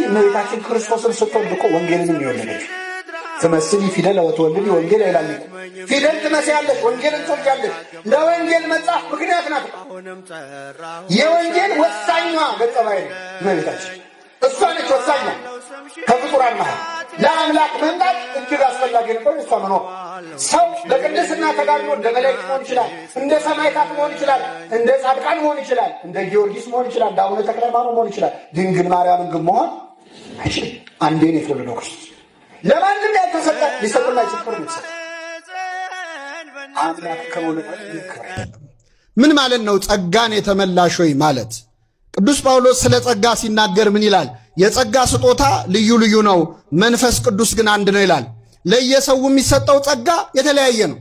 እመቤታችን ክርስቶስን ስትወልድ እኮ ወንጌልንም የወለደች ትመስሊ ፊደል ወትወልድ ወንጌል ይላል። ፊደል ትመስያለሽ፣ ወንጌልን ትወልጃለሽ። ለወንጌል መጽሐፍ ምክንያት ናት። የወንጌል ወሳኟ ገጸ ባህሪ እመቤታችን እሷ ነች። ወሳኟ ከፍጡራን መሃል ለአምላክ መምጣት እጅግ አስፈላጊ ነበር። እሷ መኖር ሰው በቅድስና ተጋድሎ እንደ መላእክት መሆን ይችላል፣ እንደ ሰማዕታት መሆን ይችላል፣ እንደ ጻድቃን መሆን ይችላል፣ እንደ ጊዮርጊስ መሆን ይችላል፣ እንደ አቡነ ተክለ ሃይማኖት መሆን ይችላል። ድንግል ማርያምን ግን መሆን አይችልም። አንዴ ነው የተወለደው ክርስቶስ። ለማንም ያልተሰጠ ሊሰጥና ይችላል። አምላክ ከመውለድ ምን ማለት ነው? ጸጋን የተመላሽ ሆይ ማለት ቅዱስ ጳውሎስ ስለ ጸጋ ሲናገር ምን ይላል? የጸጋ ስጦታ ልዩ ልዩ ነው፣ መንፈስ ቅዱስ ግን አንድ ነው ይላል። ለየሰው የሚሰጠው ጸጋ የተለያየ ነው።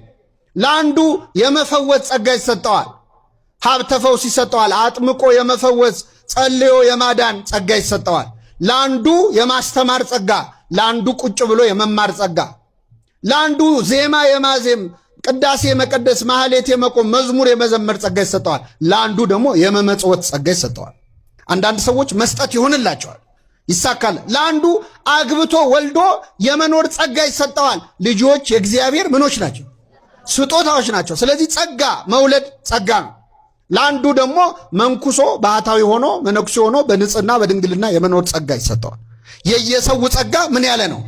ለአንዱ የመፈወስ ጸጋ ይሰጠዋል፣ ሀብተ ፈውስ ይሰጠዋል፣ አጥምቆ የመፈወስ ጸልዮ የማዳን ጸጋ ይሰጠዋል። ለአንዱ የማስተማር ጸጋ፣ ለአንዱ ቁጭ ብሎ የመማር ጸጋ፣ ለአንዱ ዜማ የማዜም ቅዳሴ የመቀደስ ማህሌት የመቆም መዝሙር የመዘመር ጸጋ ይሰጠዋል። ለአንዱ ደግሞ የመመጽወት ጸጋ ይሰጠዋል። አንዳንድ ሰዎች መስጠት ይሆንላቸዋል፣ ይሳካል። ለአንዱ አግብቶ ወልዶ የመኖር ጸጋ ይሰጠዋል። ልጆች የእግዚአብሔር ምኖች ናቸው፣ ስጦታዎች ናቸው። ስለዚህ ጸጋ መውለድ ጸጋ ነው። ለአንዱ ደግሞ መንኩሶ ባህታዊ ሆኖ መነኩሴ ሆኖ በንጽህና በድንግልና የመኖር ጸጋ ይሰጠዋል። የየሰው ጸጋ ምን ያለ ነው?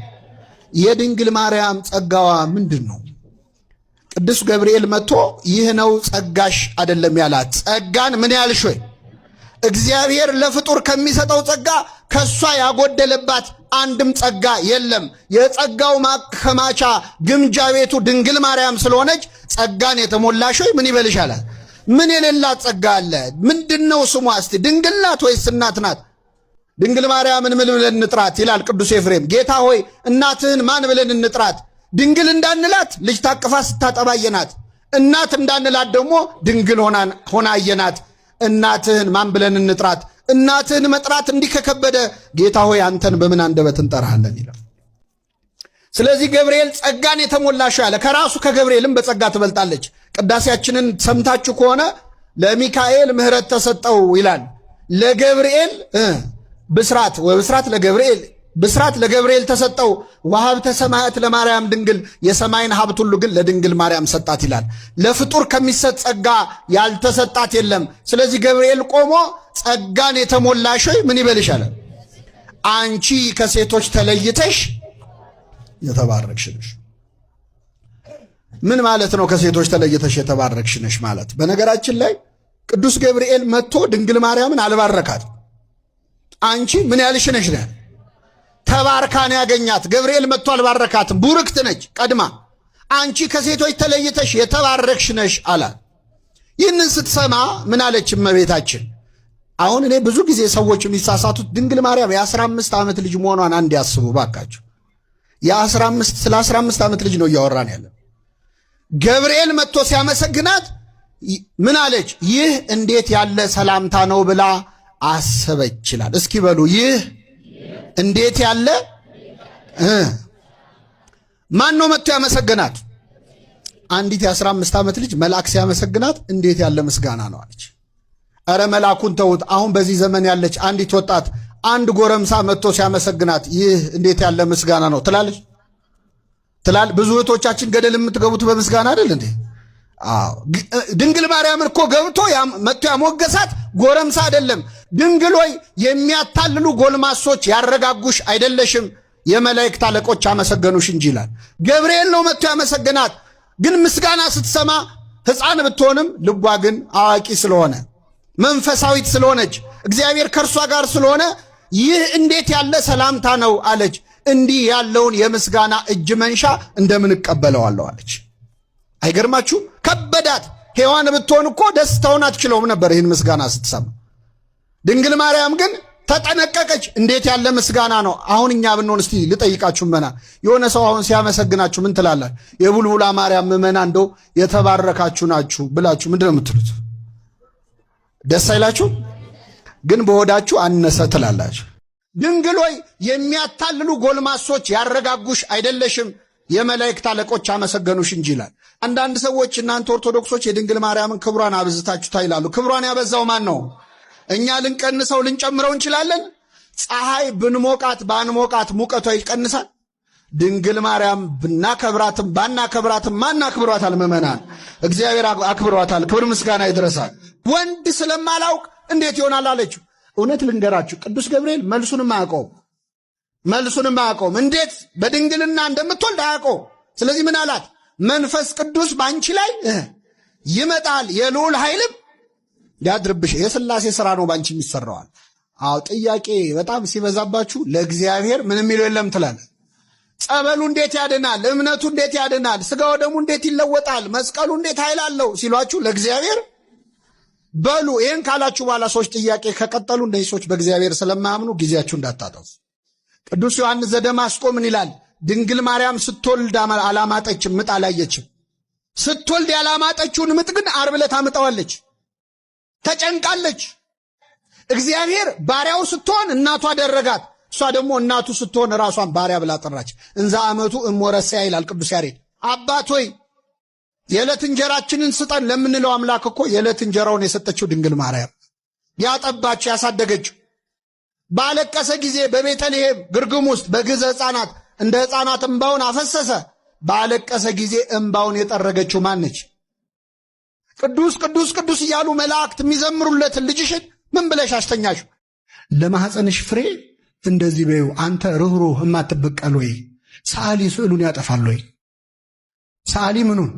የድንግል ማርያም ጸጋዋ ምንድን ነው? ቅዱስ ገብርኤል መጥቶ ይህ ነው ጸጋሽ አይደለም ያላት። ጸጋን ምን ያልሽ ወይ? እግዚአብሔር ለፍጡር ከሚሰጠው ጸጋ ከሷ ያጎደለባት አንድም ጸጋ የለም። የጸጋው ማከማቻ ግምጃ ቤቱ ድንግል ማርያም ስለሆነች ጸጋን የተሞላሽ ሆይ ምን ይበልሽ አላት። ምን የሌላት ጸጋ አለ? ምንድነው ስሟ? እስቲ ድንግል ናት ወይስ እናት ናት? ድንግል ማርያምን ምን ብለን እንጥራት ይላል ቅዱስ ኤፍሬም። ጌታ ሆይ እናትህን ማን ብለን እንጥራት? ድንግል እንዳንላት ልጅ ታቅፋ ስታጠባ አየናት። እናት እንዳንላት ደግሞ ድንግል ሆና አየናት። እናትህን ማን ብለን እንጥራት? እናትህን መጥራት እንዲህ ከከበደ ጌታ ሆይ አንተን በምን አንደበት እንጠራሃለን ይላል። ስለዚህ ገብርኤል ጸጋን የተሞላሽ ያለ ከራሱ ከገብርኤልም በጸጋ ትበልጣለች። ቅዳሴያችንን ሰምታችሁ ከሆነ ለሚካኤል ምሕረት ተሰጠው ይላል። ለገብርኤል ብስራት ወብስራት ለገብርኤል ብስራት ለገብርኤል ተሰጠው ወሀብተ ሰማያት ለማርያም ድንግል የሰማይን ሀብት ሁሉ ግን ለድንግል ማርያም ሰጣት ይላል። ለፍጡር ከሚሰጥ ጸጋ ያልተሰጣት የለም። ስለዚህ ገብርኤል ቆሞ ጸጋን የተሞላሽ ምን ይበልሽ አለ? አንቺ ከሴቶች ተለይተሽ የተባረክሽ ነሽ። ምን ማለት ነው? ከሴቶች ተለይተሽ የተባረክሽ ነሽ ማለት። በነገራችን ላይ ቅዱስ ገብርኤል መጥቶ ድንግል ማርያምን አልባረካት። አንቺ ምን ያልሽ ነሽ ነው ተባርካን ያገኛት። ገብርኤል መጥቶ አልባረካትም፣ ቡርክት ነች ቀድማ። አንቺ ከሴቶች ተለይተሽ የተባረክሽ ነሽ አላት። ይህንን ስትሰማ ምን አለች እመቤታችን? አሁን እኔ ብዙ ጊዜ ሰዎች የሚሳሳቱት ድንግል ማርያም የ15 ዓመት ልጅ መሆኗን አንድ ያስቡ ባካቸው። ስለ 15 ዓመት ልጅ ነው እያወራን ያለን። ገብርኤል መጥቶ ሲያመሰግናት ምን አለች? ይህ እንዴት ያለ ሰላምታ ነው ብላ አሰበች ይችላል። እስኪ በሉ ይህ እንዴት ያለ ማን ነው መጥቶ ያመሰግናት? አንዲት የ15 ዓመት ልጅ መልአክ ሲያመሰግናት እንዴት ያለ ምስጋና ነው አለች። እረ መልአኩን ተውት። አሁን በዚህ ዘመን ያለች አንዲት ወጣት አንድ ጎረምሳ መጥቶ ሲያመሰግናት ይህ እንዴት ያለ ምስጋና ነው ትላለች? ብዙ እህቶቻችን ገደል የምትገቡት በምስጋና አይደል እንዴ? አዎ። ድንግል ማርያም እኮ ገብቶ መጥቶ ያሞገሳት ጎረምሳ አይደለም። ድንግል ሆይ የሚያታልሉ ጎልማሶች ያረጋጉሽ አይደለሽም፣ የመላእክት አለቆች አመሰገኑሽ እንጂ ይላል። ገብርኤል ነው መጥቶ ያመሰገናት። ግን ምስጋና ስትሰማ ሕፃን ብትሆንም ልቧ ግን አዋቂ ስለሆነ መንፈሳዊት ስለሆነች እግዚአብሔር ከእርሷ ጋር ስለሆነ ይህ እንዴት ያለ ሰላምታ ነው አለች። እንዲህ ያለውን የምስጋና እጅ መንሻ እንደምን እቀበለዋለሁ አለች። አይገርማችሁ? ከበዳት። ሔዋን ብትሆን እኮ ደስታውን አትችለውም ነበር ይህን ምስጋና ስትሰማ። ድንግል ማርያም ግን ተጠነቀቀች። እንዴት ያለ ምስጋና ነው! አሁን እኛ ብንሆን እስቲ ልጠይቃችሁ መና የሆነ ሰው አሁን ሲያመሰግናችሁ ምን ትላላችሁ? የቡልቡላ ማርያም ምዕመና እንደው የተባረካችሁ ናችሁ ብላችሁ ምንድን ነው የምትሉት? ደስ አይላችሁ? ግን በሆዳችሁ አነሰ ትላላችሁ። ድንግል ሆይ የሚያታልሉ ጎልማሶች ያረጋጉሽ አይደለሽም፣ የመላእክት አለቆች አመሰገኑሽ እንጂ ይላል። አንዳንድ ሰዎች እናንተ ኦርቶዶክሶች የድንግል ማርያምን ክብሯን አብዝታችሁታ ይላሉ። ክብሯን ያበዛው ማን ነው? እኛ ልንቀንሰው ልንጨምረው እንችላለን? ፀሐይ ብንሞቃት ባንሞቃት ሙቀቷ ይቀንሳል? ድንግል ማርያም ብናከብራትም ባናከብራትም ማን አክብሯታል? ምእመናን እግዚአብሔር አክብሯታል። ክብር ምስጋና ይድረሳል። ወንድ ስለማላውቅ እንዴት ይሆናል አለችው። እውነት ልንገራችሁ ቅዱስ ገብርኤል መልሱንም አያውቀውም። እንዴት በድንግልና እንደምትወልድ አያውቀውም። ስለዚህ ምን አላት? መንፈስ ቅዱስ በአንቺ ላይ ይመጣል፣ የልዑል ኃይልም ያድርብሽ። የሥላሴ ሥራ ነው በአንቺ የሚሰራዋል። ጥያቄ በጣም ሲበዛባችሁ ለእግዚአብሔር ምንም የሚለው የለም ትላለ። ጸበሉ እንዴት ያድናል? እምነቱ እንዴት ያድናል? ሥጋው ደሙ እንዴት ይለወጣል? መስቀሉ እንዴት ኃይል አለው ሲሏችሁ ለእግዚአብሔር በሉ። ይህን ካላችሁ በኋላ ሰዎች ጥያቄ ከቀጠሉ እነዚህ ሰዎች በእግዚአብሔር ስለማያምኑ ጊዜያችሁ እንዳታጠፉ። ቅዱስ ዮሐንስ ዘደማስቆ ምን ይላል? ድንግል ማርያም ስትወልድ አላማጠችም፣ ምጥ አላየችም። ስትወልድ ያላማጠችውን ምጥ ግን ዓርብ ዕለት አምጣዋለች። ተጨንቃለች። እግዚአብሔር ባሪያው ስትሆን እናቱ አደረጋት። እሷ ደግሞ እናቱ ስትሆን ራሷን ባሪያ ብላ ጠራች። እንዛ አመቱ እሞረሰያ ይላል ቅዱስ ያሬድ። አባት ሆይ የዕለት እንጀራችንን ስጠን ለምንለው አምላክ እኮ የዕለት እንጀራውን የሰጠችው ድንግል ማርያም፣ ያጠባችው ያሳደገችው። ባለቀሰ ጊዜ በቤተልሔም ግርግም ውስጥ በግዘ ሕፃናት እንደ ሕፃናት እምባውን አፈሰሰ። ባለቀሰ ጊዜ እምባውን የጠረገችው ማነች? ቅዱስ ቅዱስ ቅዱስ እያሉ መላእክት የሚዘምሩለትን ልጅሽን ምን ብለሽ አስተኛሽው? ለማኅፀንሽ ፍሬ እንደዚህ በይው። አንተ ርኅሩህ የማትበቀል ወይ? ሰዓሊ ስዕሉን ያጠፋል ወይ? ሰዓሊ ምኑን?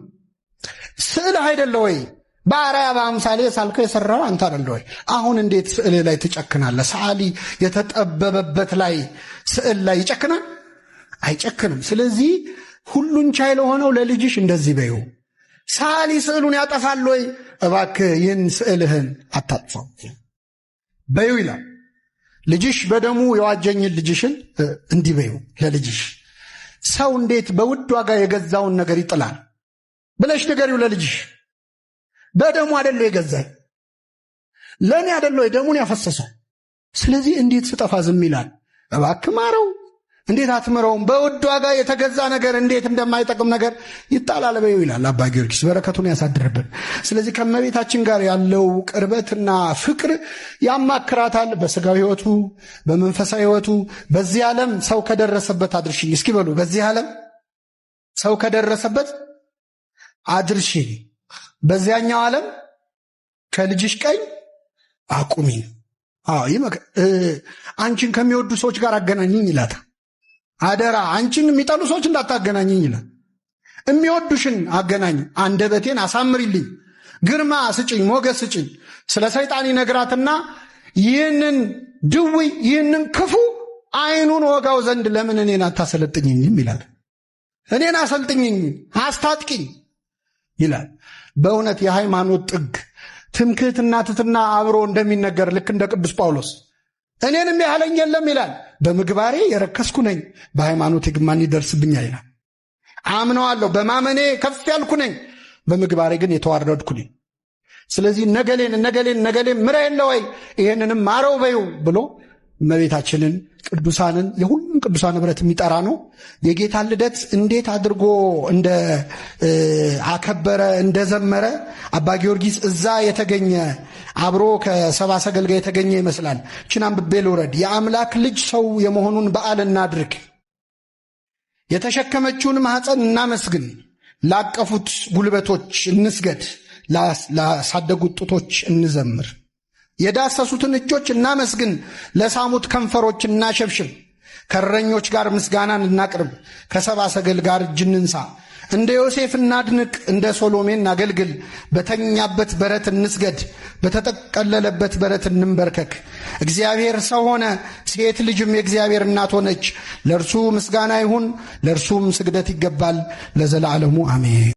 ስዕል አይደለ ወይ? በአርአያ በአምሳሌ ሳልከው የሠራው አንተ አይደለ ወይ? አሁን እንዴት ስዕል ላይ ትጨክናለህ? ሰዓሊ የተጠበበበት ላይ ስዕል ላይ ይጨክናል? አይጨክንም። ስለዚህ ሁሉን ቻይ ለሆነው ለልጅሽ እንደዚህ በይው። ሰዓሊ ስዕሉን ያጠፋል ወይ? እባክህ ይህን ስዕልህን አታጥፋው በይው ይላል። ልጅሽ በደሙ የዋጀኝን ልጅሽን እንዲህ በይው ለልጅሽ። ሰው እንዴት በውድ ዋጋ የገዛውን ነገር ይጥላል ብለሽ ንገሪው ለልጅሽ። በደሙ አይደለ የገዛኝ፣ ለእኔ አይደለ ደሙን ያፈሰሰው። ስለዚህ እንዴት ስጠፋ ዝም ይላል? እባክህ ማረው። እንዴት አትምረውም? በውድ ዋጋ የተገዛ ነገር እንዴት እንደማይጠቅም ነገር ይጣላል በይው ይላል አባ ጊዮርጊስ። በረከቱን ያሳድርብን። ስለዚህ ከእመቤታችን ጋር ያለው ቅርበትና ፍቅር ያማክራታል። በሥጋዊ ሕይወቱ፣ በመንፈሳዊ ሕይወቱ። በዚህ ዓለም ሰው ከደረሰበት አድርሽኝ። እስኪ በሉ በዚህ ዓለም ሰው ከደረሰበት አድርሽኝ፣ በዚያኛው ዓለም ከልጅሽ ቀኝ አቁሚኝ። አንቺን ከሚወዱ ሰዎች ጋር አገናኝኝ ይላታል። አደራ አንቺን የሚጠሉ ሰዎች እንዳታገናኝኝ ይላል። የሚወዱሽን አገናኝ። አንደበቴን አሳምሪልኝ፣ ግርማ ስጭኝ፣ ሞገስ ስጭኝ። ስለ ሰይጣን ይነግራትና ይህንን ድውይ ይህንን ክፉ ዓይኑን ወጋው ዘንድ ለምን እኔን አታሰለጥኝኝም ይላል። እኔን አሰልጥኝኝ፣ አስታጥቂኝ ይላል። በእውነት የሃይማኖት ጥግ ትምክህትና ትሕትና አብሮ እንደሚነገር ልክ እንደ ቅዱስ ጳውሎስ እኔንም ያህለኝ የለም ይላል። በምግባሬ የረከስኩ ነኝ፣ በሃይማኖቴ ግን ማን ይደርስብኛል ይላል። አምነዋለሁ፣ በማመኔ ከፍ ያልኩ ነኝ፣ በምግባሬ ግን የተዋረድኩ ነኝ። ስለዚህ ነገሌን ምራ የለ ወይ ይሄንንም ማረው በይው ብሎ እመቤታችንን ቅዱሳንን የሁሉም ቅዱሳን ኅብረት የሚጠራ ነው። የጌታን ልደት እንዴት አድርጎ እንደ አከበረ እንደዘመረ አባ ጊዮርጊስ እዛ የተገኘ አብሮ ከሰብአ ሰገል ጋር የተገኘ ይመስላል። እችን አንብቤ ልውረድ። የአምላክ ልጅ ሰው የመሆኑን በዓል እናድርግ፣ የተሸከመችውን ማኅፀን እናመስግን፣ ላቀፉት ጉልበቶች እንስገድ፣ ላሳደጉት ጡቶች እንዘምር፣ የዳሰሱትን እጆች እናመስግን፣ ለሳሙት ከንፈሮች እናሸብሽብ፣ ከእረኞች ጋር ምስጋናን እናቅርብ፣ ከሰብአ ሰገል ጋር እጅ እንንሳ፣ እንደ ዮሴፍ እናድንቅ፣ እንደ ሶሎሜ እናገልግል፣ በተኛበት በረት እንስገድ፣ በተጠቀለለበት በረት እንንበርከክ። እግዚአብሔር ሰው ሆነ፣ ሴት ልጅም የእግዚአብሔር እናት ሆነች። ለእርሱ ምስጋና ይሁን፣ ለእርሱም ስግደት ይገባል፣ ለዘላለሙ አሜን።